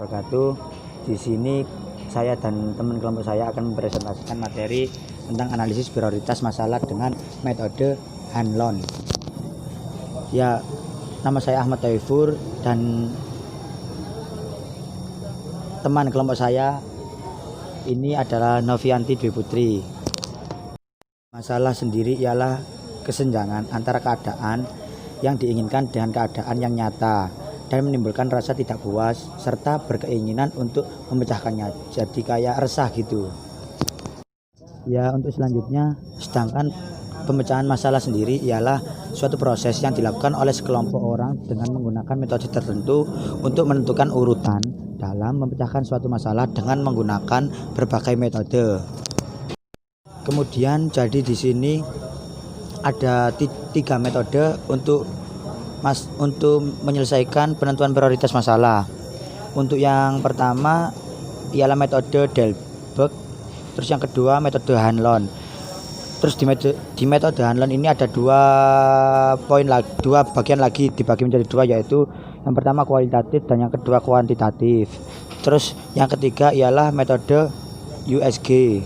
Wabarakatuh. Di sini saya dan teman kelompok saya akan mempresentasikan materi tentang analisis prioritas masalah dengan metode Hanlon. Ya, nama saya Ahmad Taifur dan teman kelompok saya ini adalah Novianti Dwi Putri. Masalah sendiri ialah kesenjangan antara keadaan yang diinginkan dengan keadaan yang nyata dan menimbulkan rasa tidak puas serta berkeinginan untuk memecahkannya, jadi kayak resah gitu ya. Untuk selanjutnya, sedangkan pemecahan masalah sendiri ialah suatu proses yang dilakukan oleh sekelompok orang dengan menggunakan metode tertentu untuk menentukan urutan dalam memecahkan suatu masalah dengan menggunakan berbagai metode. Kemudian jadi di sini ada tiga metode untuk menyelesaikan penentuan prioritas masalah. Untuk yang pertama ialah metode Delbecq, terus yang kedua metode Hanlon. Terus di metode Hanlon ini ada dua bagian lagi, dibagi menjadi dua, yaitu yang pertama kualitatif dan yang kedua kuantitatif. Terus yang ketiga ialah metode USG.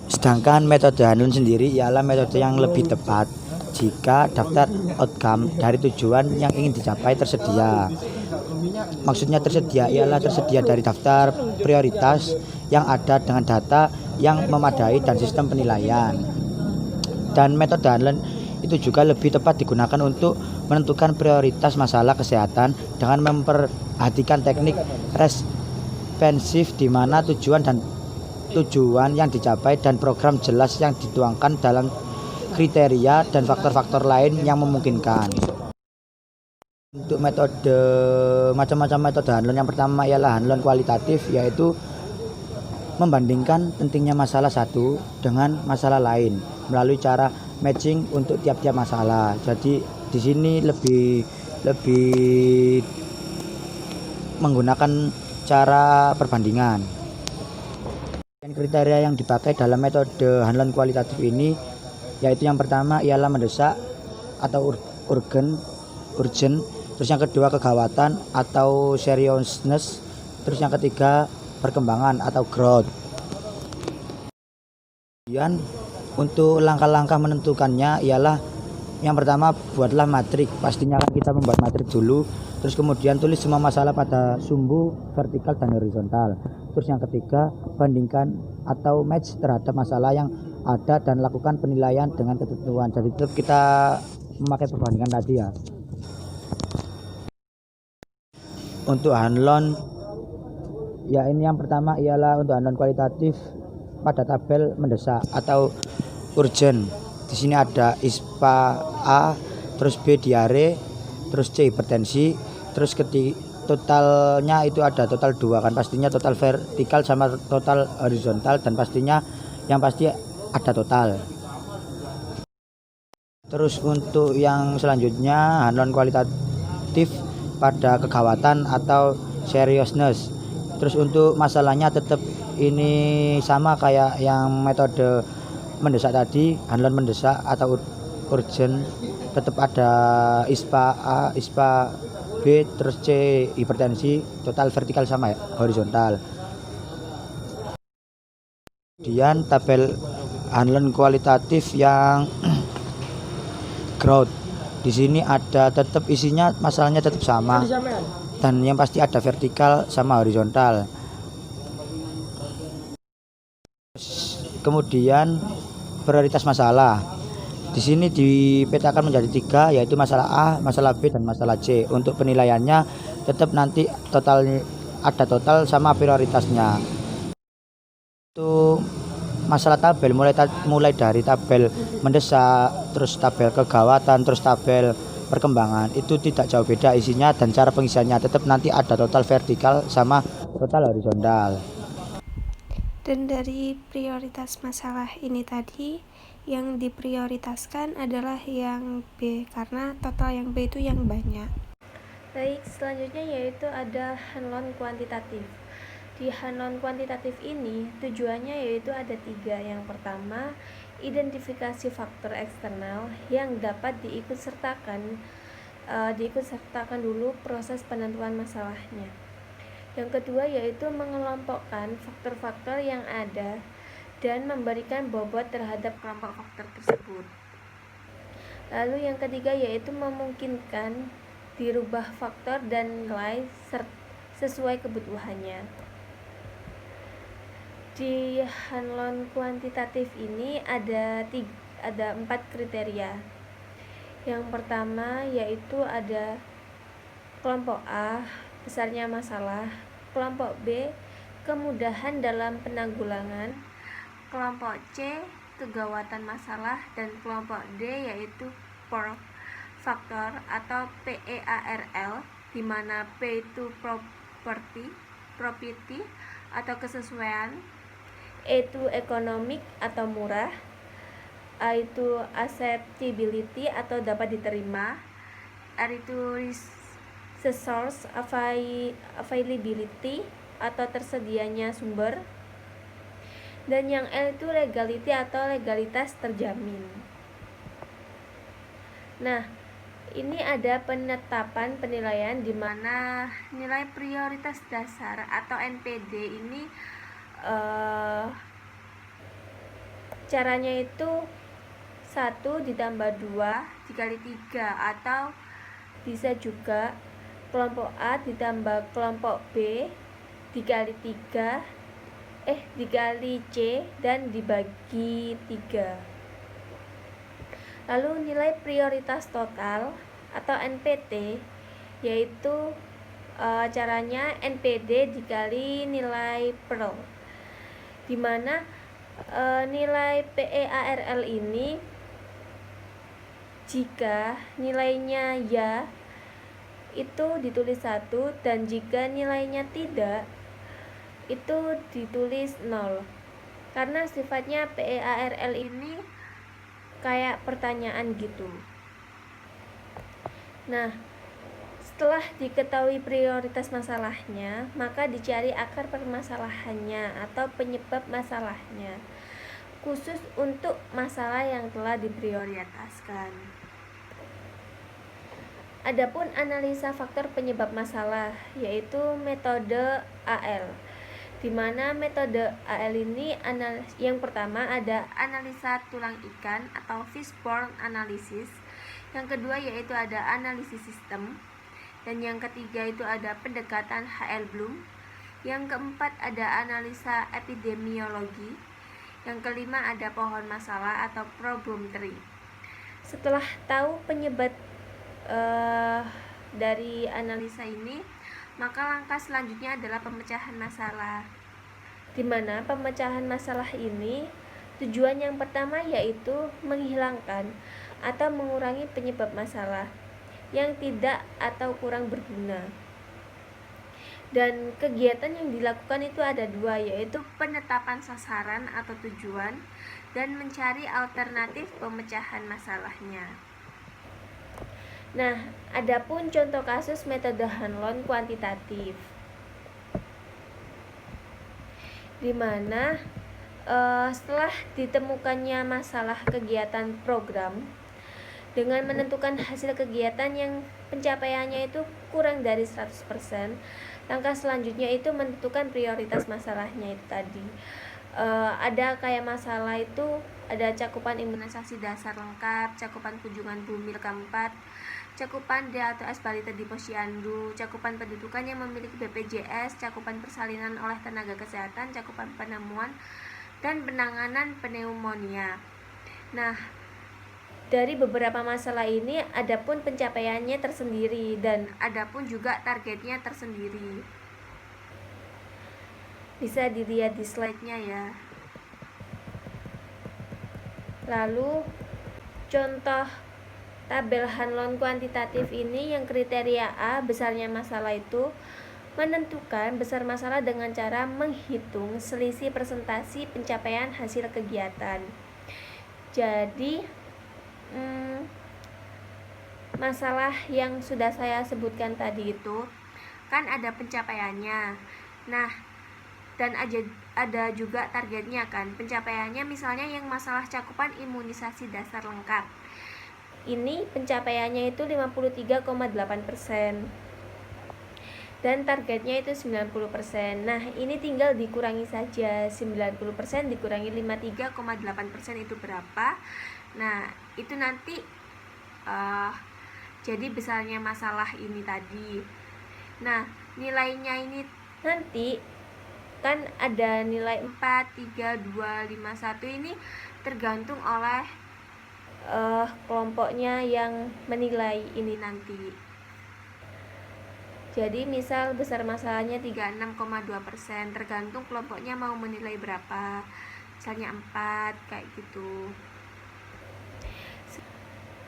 Sedangkan metode Hanlon sendiri ialah metode yang lebih tepat jika daftar outcome dari tujuan yang ingin dicapai tersedia. Maksudnya tersedia ialah tersedia dari daftar prioritas yang ada dengan data yang memadai dan sistem penilaian. Dan metode Hanlon itu juga lebih tepat digunakan untuk menentukan prioritas masalah kesehatan dengan memperhatikan teknik responsif di mana tujuan yang dicapai dan program jelas yang dituangkan dalam kriteria dan faktor-faktor lain yang memungkinkan. Untuk macam-macam metode Hanlon, yang pertama ialah Hanlon kualitatif, yaitu membandingkan pentingnya masalah satu dengan masalah lain melalui cara matching untuk tiap-tiap masalah. Jadi di sini lebih menggunakan cara perbandingan. Dan kriteria yang dipakai dalam metode Hanlon kualitatif ini yaitu yang pertama ialah mendesak atau urgent, terus yang kedua kegawatan atau seriousness, terus yang ketiga perkembangan atau growth. Kemudian untuk langkah-langkah menentukannya ialah yang pertama, buatlah matrik. Pastinya kan kita membuat matrik dulu, terus kemudian tulis semua masalah pada sumbu vertikal dan horizontal. Terus yang ketiga, bandingkan atau match terhadap masalah yang ada dan lakukan penilaian dengan ketentuan. Jadi tetap kita memakai perbandingan tadi ya. Untuk Hanlon ya, ini yang pertama ialah untuk Hanlon kualitatif pada tabel mendesak atau urgent. Di sini ada ISPA A, terus B diare, terus C hipertensi, terus totalnya itu ada total 2 kan, pastinya total vertikal sama total horizontal, dan pastinya yang pasti ada total. Terus untuk yang selanjutnya Hanlon kualitatif pada kegawatan atau seriousness. Terus untuk masalahnya tetap ini sama kayak yang metode mendesak tadi, Hanlon mendesak atau urgent, tetap ada ISPA A, ISPA B, terus C hipertensi, total vertikal sama ya, horizontal. Kemudian tabel Hanlon kualitatif yang growth, di sini ada tetap isinya masalahnya tetap sama dan yang pasti ada vertikal sama horizontal. Kemudian prioritas masalah di sini dipetakan menjadi 3, yaitu masalah A, masalah B, dan masalah C. Untuk penilaiannya tetap nanti ada total sama prioritasnya. Itu masalah tabel mulai dari tabel mendesak, terus tabel kegawatan, terus tabel perkembangan, itu tidak jauh beda isinya dan cara pengisiannya. Tetap nanti ada total vertikal sama total horizontal. Dan dari prioritas masalah ini tadi, yang diprioritaskan adalah yang B, karena total yang B itu yang banyak. Baik, selanjutnya yaitu ada Hanlon kuantitatif. Di Hanlon kuantitatif ini tujuannya yaitu ada 3. Yang pertama, identifikasi faktor eksternal yang dapat diikutsertakan dulu proses penentuan masalahnya. Yang kedua yaitu mengelompokkan faktor-faktor yang ada dan memberikan bobot terhadap kelompok faktor tersebut. Lalu yang ketiga yaitu memungkinkan dirubah faktor dan nilai sesuai kebutuhannya. Di Hanlon kuantitatif ini ada 4 kriteria. Yang pertama yaitu ada kelompok A, besarnya masalah, kelompok B, kemudahan dalam penanggulangan, kelompok C, kegawatan masalah, dan kelompok D yaitu faktor atau PEARL, di mana P itu property atau kesesuaian, E itu economic atau murah, A itu acceptability atau dapat diterima, R itu resource availability atau tersedianya sumber, dan yang L itu legality atau legalitas terjamin. Nah, ini ada penetapan penilaian di mana nilai prioritas dasar atau NPD ini caranya itu 1 ditambah 2 dikali 3, atau bisa juga kelompok A ditambah kelompok B dikali C dan dibagi 3. Lalu nilai prioritas total atau NPT yaitu caranya NPD dikali nilai PERL, di mana nilai PEARL ini jika nilainya ya itu ditulis 1, dan jika nilainya tidak itu ditulis 0, karena sifatnya PEARL ini kayak pertanyaan gitu. Nah, setelah diketahui prioritas masalahnya, maka dicari akar permasalahannya atau penyebab masalahnya, khusus untuk masalah yang telah diprioritaskan. Adapun analisa faktor penyebab masalah yaitu metode AL, di mana metode AL ini yang pertama ada analisa tulang ikan atau fishbone analysis, yang kedua yaitu ada analisis sistem, dan yang ketiga itu ada pendekatan HL Bloom, yang keempat ada analisa epidemiologi, yang kelima ada pohon masalah atau problem tree. Setelah tahu penyebab dari analisa ini, maka langkah selanjutnya adalah pemecahan masalah, di mana pemecahan masalah ini tujuan yang pertama yaitu menghilangkan atau mengurangi penyebab masalah yang tidak atau kurang berguna. Dan kegiatan yang dilakukan itu ada 2, yaitu penetapan sasaran atau tujuan dan mencari alternatif pemecahan masalahnya. Nah, adapun contoh kasus metode Hanlon kuantitatif, di mana setelah ditemukannya masalah kegiatan program dengan menentukan hasil kegiatan yang pencapaiannya itu kurang dari 100%, langkah selanjutnya itu menentukan prioritas masalahnya itu tadi. Ada kayak masalah itu ada cakupan imunisasi dasar lengkap, cakupan kunjungan bumi keempat, cakupan D atau S balita di posyandu, cakupan pendudukan yang memiliki BPJS, cakupan persalinan oleh tenaga kesehatan, cakupan penemuan dan penanganan pneumonia. Nah, dari beberapa masalah ini adapun pencapaiannya tersendiri dan adapun juga targetnya tersendiri. Bisa dilihat di slide-nya ya. Lalu contoh tabel Hanlon kuantitatif ini yang kriteria A, besarnya masalah itu menentukan besar masalah dengan cara menghitung selisih persentase pencapaian hasil kegiatan. Jadi masalah yang sudah saya sebutkan tadi itu kan ada pencapaiannya. Nah, dan ada juga targetnya kan. Pencapaiannya misalnya yang masalah cakupan imunisasi dasar lengkap, ini pencapaiannya itu 53,8%. dan targetnya itu 90%. Nah, ini tinggal dikurangi saja. 90% dikurangi 53,8% itu berapa? Nah, itu nanti jadi besarnya masalah ini tadi. Nah, nilainya ini nanti kan ada nilai 4, 3, 2, 5, 1 ini tergantung oleh kelompoknya yang menilai ini nanti. Jadi misal besar masalahnya 36,2%, tergantung kelompoknya mau menilai berapa. Misalnya 4 kayak gitu.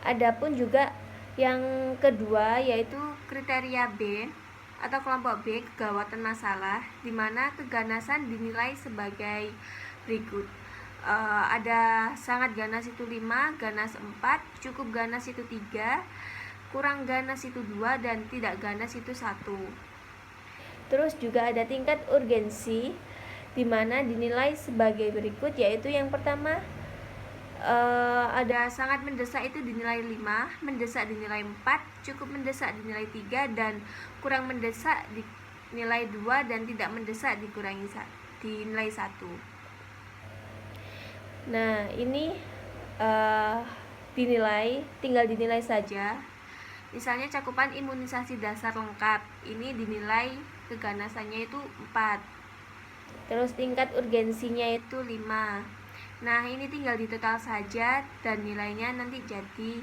Adapun juga yang kedua yaitu kriteria B atau kelompok B, kegawatan masalah, di mana keganasan dinilai sebagai berikut. Ada sangat ganas itu 5, ganas 4, cukup ganas itu 3, kurang ganas itu 2, dan tidak ganas itu 1. Terus juga ada tingkat urgensi, di mana dinilai sebagai berikut, yaitu yang pertama ada sangat mendesak itu dinilai 5, mendesak dinilai 4, cukup mendesak dinilai 3, dan kurang mendesak dinilai 2, dan tidak mendesak dinilai 1. Nah, ini tinggal dinilai saja. Misalnya cakupan imunisasi dasar lengkap, ini dinilai keganasannya itu 4. Terus tingkat urgensinya itu 5. Nah, ini tinggal ditotal saja dan nilainya nanti jadi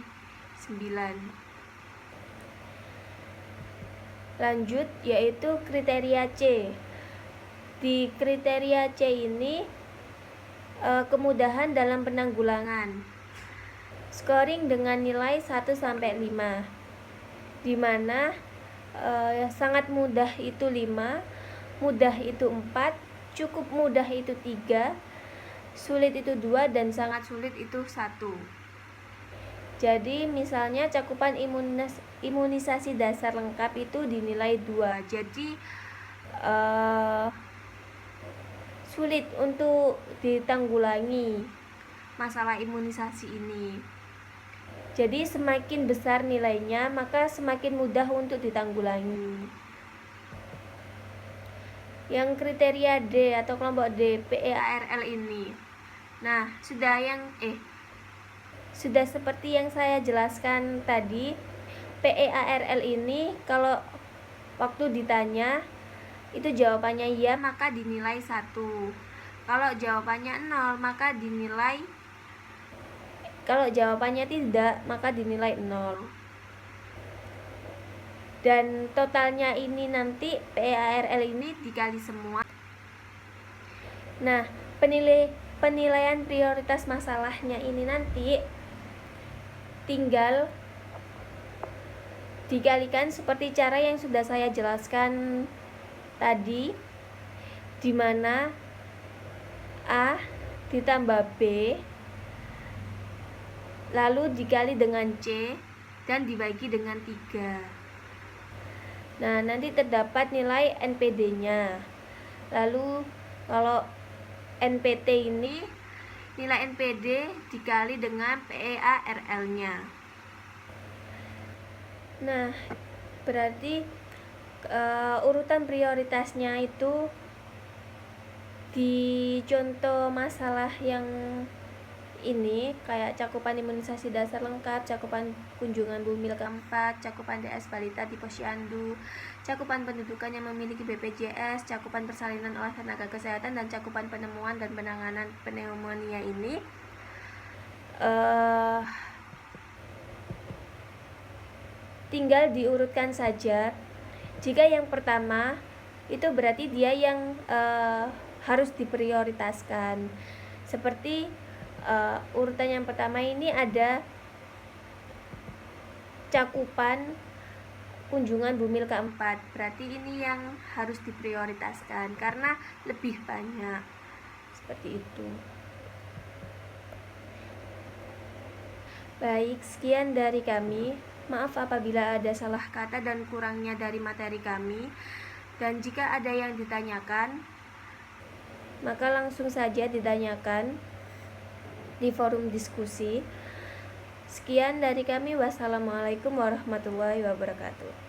9. Lanjut, yaitu kriteria C. Di kriteria C ini kemudahan dalam penanggulangan. Scoring dengan nilai 1 sampai 5. Di mana sangat mudah itu 5, mudah itu 4, cukup mudah itu 3, sulit itu 2, dan sangat sulit itu 1. Jadi misalnya cakupan imunisasi dasar lengkap itu dinilai 2. Jadi sulit untuk ditanggulangi masalah imunisasi ini. Jadi semakin besar nilainya, maka semakin mudah untuk ditanggulangi. Yang kriteria D atau kelompok D, PEARL ini. Nah, sudah seperti yang saya jelaskan tadi, PEARL ini kalau waktu ditanya itu jawabannya iya, maka dinilai 1. Kalau jawabannya 0, maka dinilai. Kalau jawabannya tidak, maka dinilai 0. Dan totalnya ini nanti PEARL ini dikali semua. Nah, penilaian prioritas masalahnya ini nanti tinggal dikalikan seperti cara yang sudah saya jelaskan tadi, di mana A ditambah B lalu dikali dengan C dan dibagi dengan 3. Nah, nanti terdapat nilai NPD-nya. Lalu kalau NPT ini, nilai NPD dikali dengan PEARL-nya. Nah, berarti urutan prioritasnya itu di contoh masalah yang ini kayak cakupan imunisasi dasar lengkap, cakupan kunjungan bumil keempat, cakupan DS balita di posyandu, cakupan pendudukan yang memiliki BPJS, cakupan persalinan oleh tenaga kesehatan, dan cakupan penemuan dan penanganan pneumonia ini tinggal diurutkan saja. Jika yang pertama itu berarti dia yang harus diprioritaskan. Seperti urutan yang pertama ini ada cakupan kunjungan bumil keempat, berarti ini yang harus diprioritaskan karena lebih banyak. Seperti itu. Baik, sekian dari kami. Maaf apabila ada salah kata dan kurangnya dari materi kami. Dan jika ada yang ditanyakan, maka langsung saja ditanyakan di forum diskusi. Sekian dari kami. Wassalamualaikum warahmatullahi wabarakatuh.